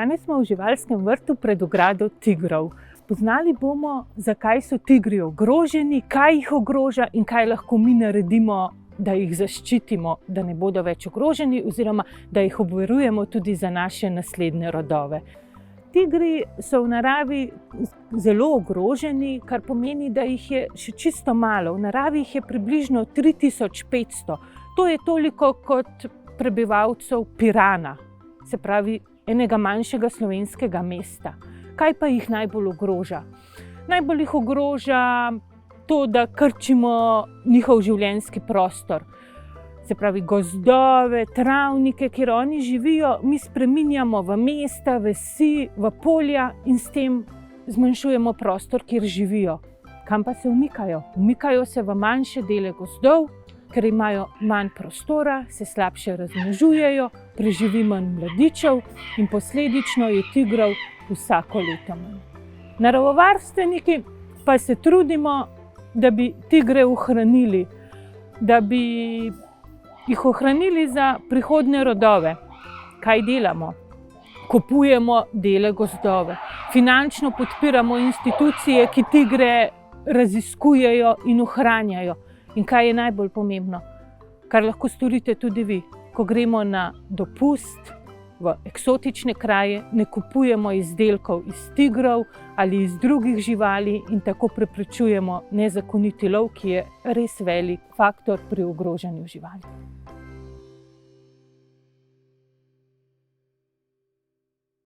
Danes smo v živalskem vrtu pred ogrado tigrov. Spoznali bomo, zakaj so tigri ogroženi, kaj jih ogroža in kaj lahko mi naredimo, da jih zaščitimo, da ne bodo več ogroženi, oziroma da jih obvarujemo tudi za naše naslednje rodove. Tigri so v naravi zelo ogroženi, kar pomeni, da jih je še čisto malo. V naravi jih je približno 3500. To je toliko kot prebivalcev Pirana, se pravi enega manjšega slovenskega mesta. Kaj pa jih najbolj ogroža? Najbolj jih ogroža to, da krčimo njihov življenjski prostor. Se pravi gozdove, travnike, kjer oni živijo, mi spreminjamo v mesta, vasi, v polja in s tem zmanjšujemo prostor, kjer živijo. Kam pa se umikajo? Umikajo se v manjše dele gozdov, ker imajo manj prostora, se slabše razmnožujejo, preživi manj mladičev in posledično je tigrov vsako leto manj. Naravovarstveniki pa se trudimo, da bi tigre ohranili, da bi jih ohranili za prihodnje rodove. Kaj delamo? Kupujemo dele gozdove, finančno podpiramo institucije, ki tigre raziskujejo in ohranjajo. In kaj je najbolj pomembno, kar lahko storite tudi vi, ko gremo na dopust v eksotične kraje, ne kupujemo izdelkov iz tigrov ali iz drugih živali in tako preprečujemo nezakoniti lov, ki je res velik faktor pri ogrožanju živali.